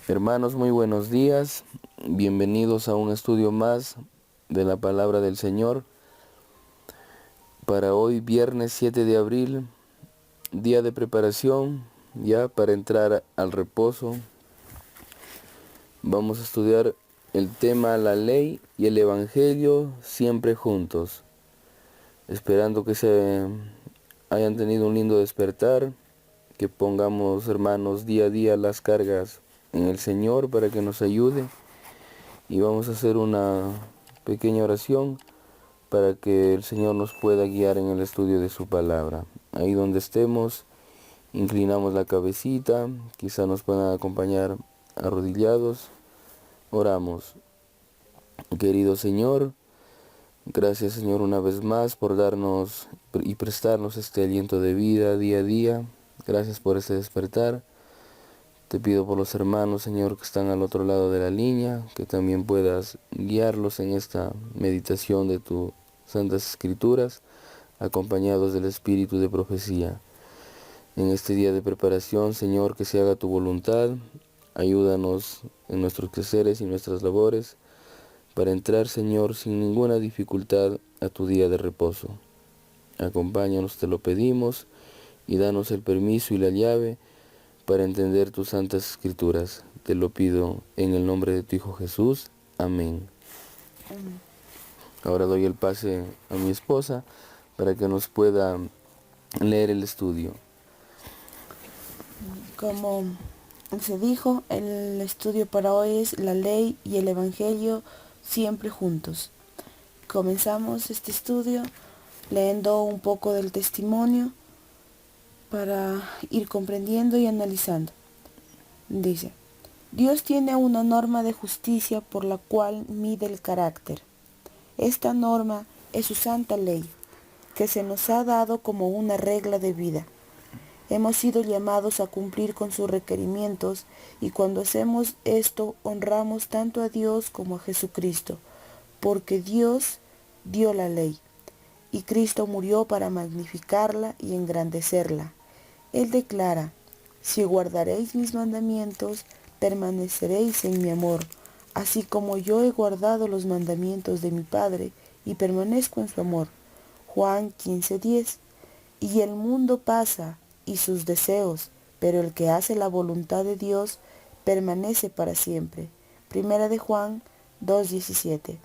Hermanos, muy buenos días. Bienvenidos a un estudio más de la palabra del Señor. Para hoy, viernes 7 de abril, día de preparación, ya para entrar al reposo. Vamos a estudiar el tema la ley y el evangelio siempre juntos. Esperando que se hayan tenido un lindo despertar, que pongamos, hermanos, día a día las cargas en el Señor para que nos ayude. Y vamos a hacer una pequeña oración para que el Señor nos pueda guiar en el estudio de su palabra. Ahí donde estemos, inclinamos la cabecita, quizá nos puedan acompañar arrodillados. Oramos. Querido Señor, gracias Señor una vez más por darnos y prestarnos este aliento de vida día a día. Gracias por este despertar. Te pido por los hermanos, Señor, que están al otro lado de la línea, que también puedas guiarlos en esta meditación de tus santas escrituras, acompañados del espíritu de profecía. En este día de preparación, Señor, que se haga tu voluntad. Ayúdanos en nuestros quehaceres y nuestras labores para entrar, Señor, sin ninguna dificultad a tu día de reposo. Acompáñanos, te lo pedimos, y danos el permiso y la llave para entender tus santas escrituras. Te lo pido en el nombre de tu Hijo Jesús. Amén. Ahora doy el pase a mi esposa para que nos pueda leer el estudio. Como se dijo, el estudio para hoy es la ley y el evangelio siempre juntos. Comenzamos este estudio leyendo un poco del testimonio para ir comprendiendo y analizando. Dice: Dios tiene una norma de justicia por la cual mide el carácter. Esta norma es su santa ley, que se nos ha dado como una regla de vida. Hemos sido llamados a cumplir con sus requerimientos, y cuando hacemos esto honramos tanto a Dios como a Jesucristo, porque Dios dio la ley, y Cristo murió para magnificarla y engrandecerla. Él declara: si guardaréis mis mandamientos, permaneceréis en mi amor, así como yo he guardado los mandamientos de mi Padre y permanezco en su amor. Juan 15:10. Y el mundo pasa y sus deseos, pero el que hace la voluntad de Dios permanece para siempre. Primera de Juan 2:17.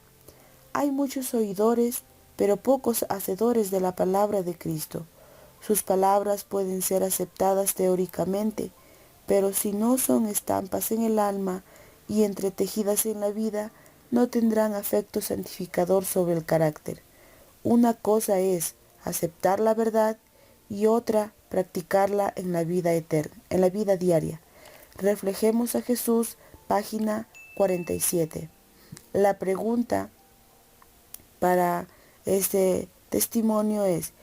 Hay muchos oidores, pero pocos hacedores de la palabra de Cristo. Sus palabras pueden ser aceptadas teóricamente, pero si no son estampas en el alma y entretejidas en la vida, no tendrán afecto santificador sobre el carácter. Una cosa es aceptar la verdad y otra practicarla en la vida eterna, en la vida diaria. Reflejemos a Jesús, página 47. La pregunta para este testimonio es: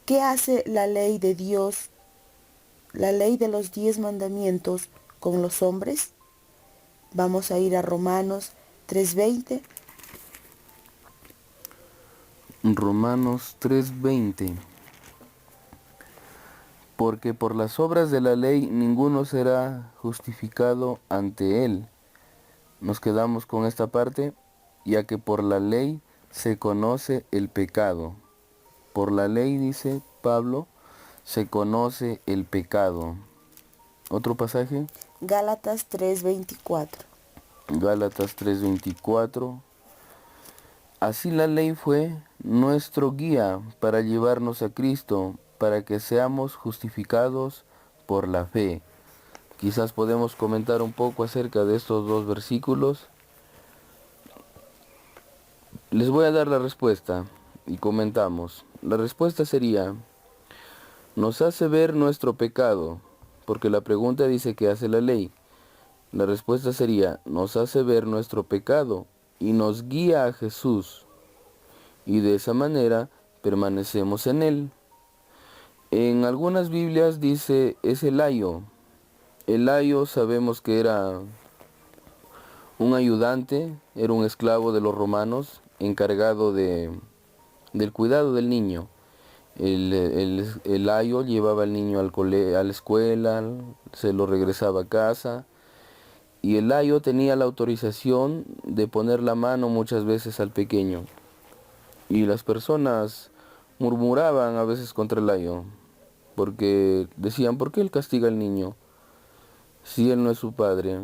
¿qué hace la ley de Dios, la ley de los 10 mandamientos con los hombres? Vamos a ir a Romanos 3:20. Romanos 3:20. Porque por las obras de la ley ninguno será justificado ante él. Nos quedamos con esta parte, ya que por la ley se conoce el pecado. Por la ley, dice Pablo, se conoce el pecado. Otro pasaje, Gálatas 3:24. Gálatas 3:24. Así la ley fue nuestro guía para llevarnos a Cristo, para que seamos justificados por la fe. Quizás podemos comentar un poco acerca de estos dos versículos. Les voy a dar la respuesta y comentamos. La respuesta sería: nos hace ver nuestro pecado, porque la pregunta dice ¿qué hace la ley? La respuesta sería: nos hace ver nuestro pecado y nos guía a Jesús, y de esa manera permanecemos en él. En algunas Biblias dice es el ayo. El ayo sabemos que era un ayudante, era un esclavo de los romanos, encargado del cuidado del niño. El ayo llevaba al niño a la escuela, se lo regresaba a casa, y el ayo tenía la autorización de poner la mano muchas veces al pequeño. Y las personas murmuraban a veces contra el ayo, porque decían, ¿por qué él castiga al niño si él no es su padre?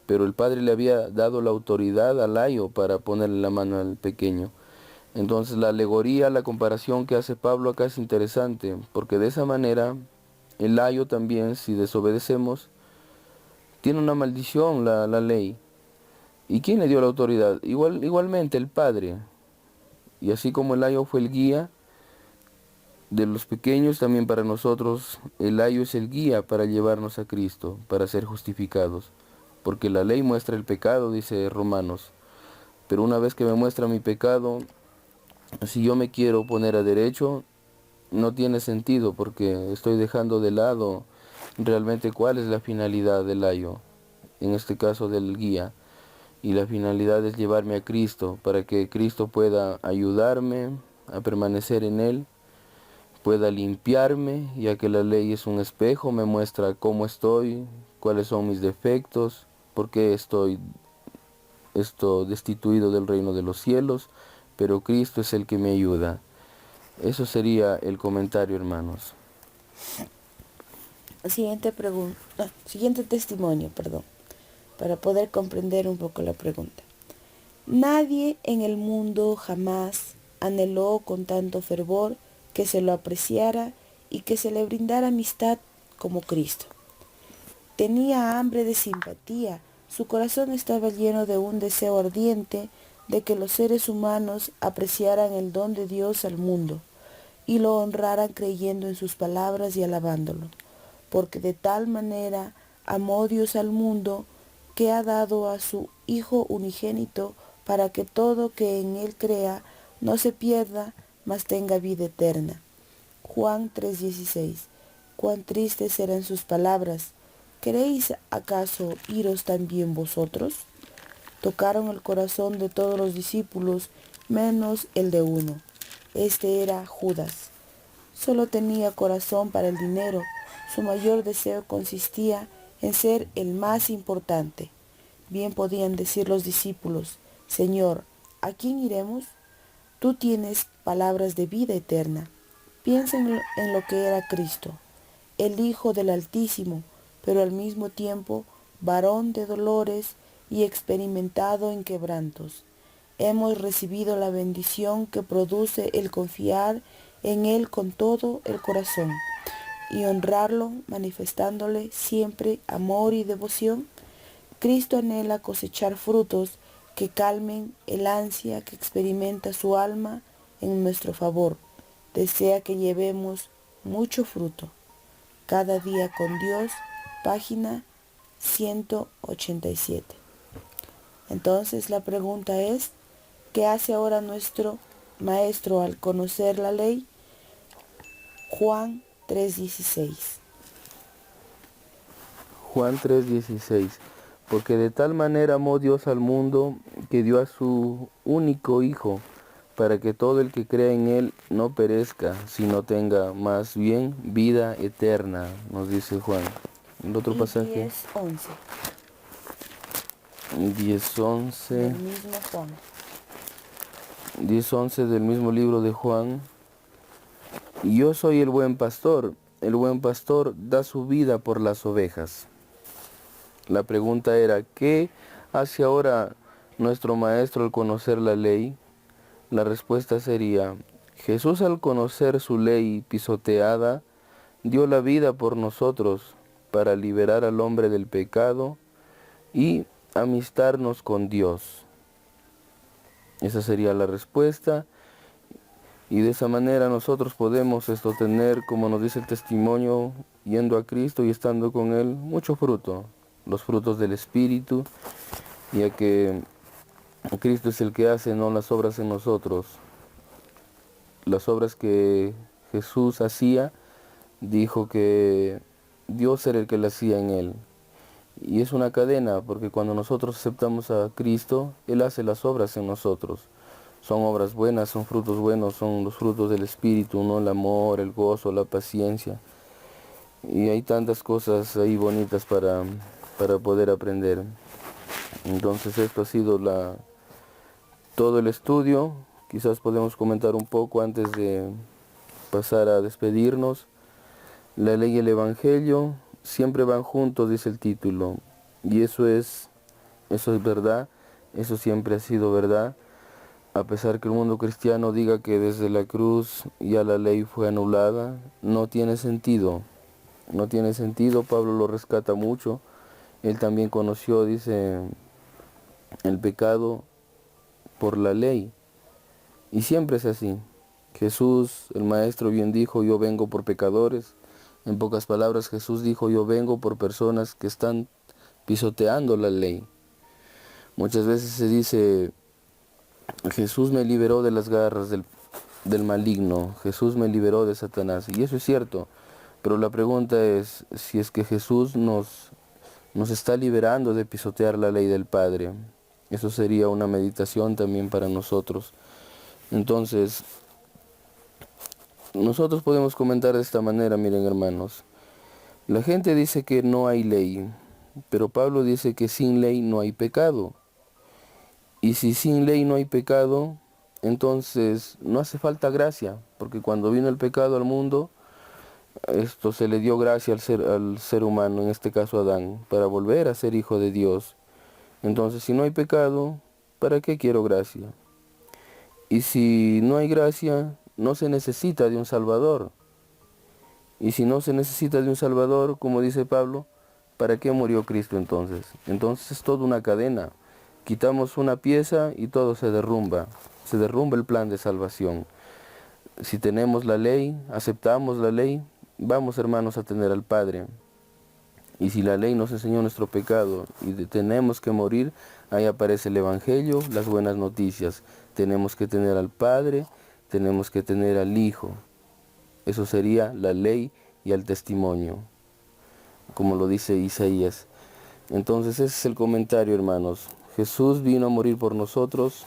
Pero el padre le había dado la autoridad al ayo para ponerle la mano al pequeño. Entonces la alegoría, la comparación que hace Pablo acá es interesante, porque de esa manera el ayo también, si desobedecemos, tiene una maldición la ley. ¿Y quién le dio la autoridad? Igualmente el Padre. Y así como el ayo fue el guía de los pequeños, también para nosotros el ayo es el guía para llevarnos a Cristo, para ser justificados. Porque la ley muestra el pecado, dice Romanos. Pero una vez que me muestra mi pecado, si yo me quiero poner a derecho, no tiene sentido porque estoy dejando de lado realmente cuál es la finalidad del ayo, en este caso del guía. Y la finalidad es llevarme a Cristo, para que Cristo pueda ayudarme a permanecer en Él, pueda limpiarme, ya que la ley es un espejo, me muestra cómo estoy, cuáles son mis defectos, por qué estoy destituido del reino de los cielos, pero Cristo es el que me ayuda. Eso sería el comentario, hermanos. Siguiente testimonio, para poder comprender un poco la pregunta. Nadie en el mundo jamás anheló con tanto fervor que se lo apreciara y que se le brindara amistad como Cristo. Tenía hambre de simpatía, su corazón estaba lleno de un deseo ardiente de que los seres humanos apreciaran el don de Dios al mundo y lo honraran creyendo en sus palabras y alabándolo, porque de tal manera amó Dios al mundo que ha dado a su Hijo unigénito para que todo que en él crea no se pierda, mas tenga vida eterna. Juan 3:16. Cuán tristes eran sus palabras. ¿Queréis acaso iros también vosotros? Tocaron el corazón de todos los discípulos, menos el de uno. Este era Judas. Solo tenía corazón para el dinero. Su mayor deseo consistía en ser el más importante. Bien podían decir los discípulos, Señor, ¿a quién iremos? Tú tienes palabras de vida eterna. Piensa en lo que era Cristo, el Hijo del Altísimo, pero al mismo tiempo varón de dolores y experimentado en quebrantos. Hemos recibido la bendición que produce el confiar en Él con todo el corazón y honrarlo manifestándole siempre amor y devoción. Cristo anhela cosechar frutos que calmen el ansia que experimenta su alma en nuestro favor. Desea que llevemos mucho fruto. Cada día con Dios, página 187. Entonces la pregunta es, ¿qué hace ahora nuestro maestro al conocer la ley? Juan 3:16. Juan 3:16. Porque de tal manera amó Dios al mundo que dio a su único Hijo, para que todo el que crea en Él no perezca, sino tenga más bien vida eterna, nos dice Juan. El otro pasaje. 10:11. 10:11. Del mismo Juan. 10:11 del mismo libro de Juan. Yo soy el buen pastor da su vida por las ovejas. La pregunta era, ¿qué hace ahora nuestro maestro al conocer la ley? La respuesta sería, Jesús al conocer su ley pisoteada, dio la vida por nosotros para liberar al hombre del pecado y amistarnos con Dios. Esa sería la respuesta. Y de esa manera nosotros podemos tener, como nos dice el testimonio, yendo a Cristo y estando con Él, mucho fruto, los frutos del Espíritu, ya que Cristo es el que hace, no las obras en nosotros. Las obras que Jesús hacía, dijo que Dios era el que las hacía en Él. Y es una cadena, porque cuando nosotros aceptamos a Cristo, Él hace las obras en nosotros. Son obras buenas, son frutos buenos, son los frutos del Espíritu, ¿no? El amor, el gozo, la paciencia. Y hay tantas cosas ahí bonitas para poder aprender. Entonces esto ha sido todo el estudio. Quizás podemos comentar un poco antes de pasar a despedirnos. La ley y el evangelio siempre van juntos, dice el título. Y eso es verdad, eso siempre ha sido verdad. A pesar que el mundo cristiano diga que desde la cruz ya la ley fue anulada, no tiene sentido. No tiene sentido, Pablo lo rescata mucho. Él también conoció, dice, el pecado por la ley. Y siempre es así. Jesús, el Maestro, bien dijo, yo vengo por pecadores. En pocas palabras, Jesús dijo, yo vengo por personas que están pisoteando la ley. Muchas veces se dice, Jesús me liberó de las garras del maligno, Jesús me liberó de Satanás. Y eso es cierto, pero la pregunta es si es que Jesús nos está liberando de pisotear la ley del Padre. Eso sería una meditación también para nosotros. Entonces, nosotros podemos comentar de esta manera, miren hermanos. La gente dice que no hay ley, pero Pablo dice que sin ley no hay pecado. Y si sin ley no hay pecado, entonces no hace falta gracia, porque cuando vino el pecado al mundo, esto se le dio gracia al ser humano, en este caso a Adán, para volver a ser hijo de Dios. Entonces, si no hay pecado, ¿para qué quiero gracia? Y si no hay gracia, no se necesita de un Salvador. Y si no se necesita de un Salvador, como dice Pablo, ¿para qué murió Cristo entonces? Entonces es toda una cadena. Quitamos una pieza y todo se derrumba el plan de salvación. Si tenemos la ley, aceptamos la ley, vamos hermanos a tener al Padre. Y si la ley nos enseñó nuestro pecado y tenemos que morir, ahí aparece el Evangelio, las buenas noticias. Tenemos que tener al Padre, tenemos que tener al Hijo. Eso sería la ley y el testimonio, como lo dice Isaías. Entonces ese es el comentario, hermanos. Jesús vino a morir por nosotros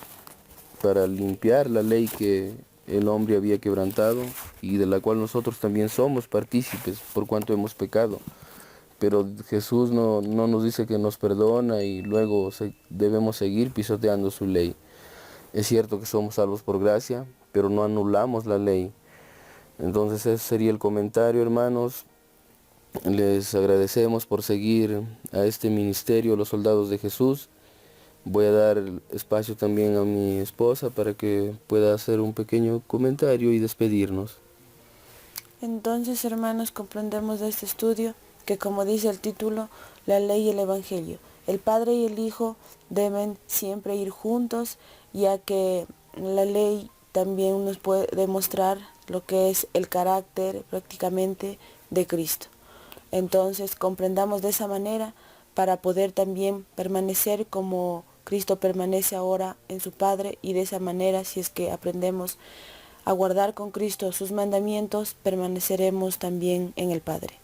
para limpiar la ley que el hombre había quebrantado y de la cual nosotros también somos partícipes por cuanto hemos pecado. Pero Jesús no nos dice que nos perdona y luego debemos seguir pisoteando su ley. Es cierto que somos salvos por gracia, pero no anulamos la ley. Entonces ese sería el comentario, hermanos. Les agradecemos por seguir a este ministerio, los soldados de Jesús. Voy a dar espacio también a mi esposa para que pueda hacer un pequeño comentario y despedirnos. Entonces, hermanos, comprendemos de este estudio que, como dice el título, la ley y el evangelio, el Padre y el Hijo deben siempre ir juntos, ya que la ley también nos puede demostrar lo que es el carácter prácticamente de Cristo. Entonces, comprendamos de esa manera para poder también permanecer como Cristo permanece ahora en su Padre, y de esa manera, si es que aprendemos a guardar con Cristo sus mandamientos, permaneceremos también en el Padre.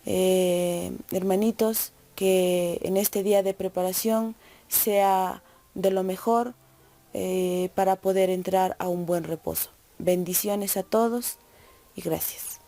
Hermanitos, que en este día de preparación sea de lo mejor para poder entrar a un buen reposo. Bendiciones a todos y gracias.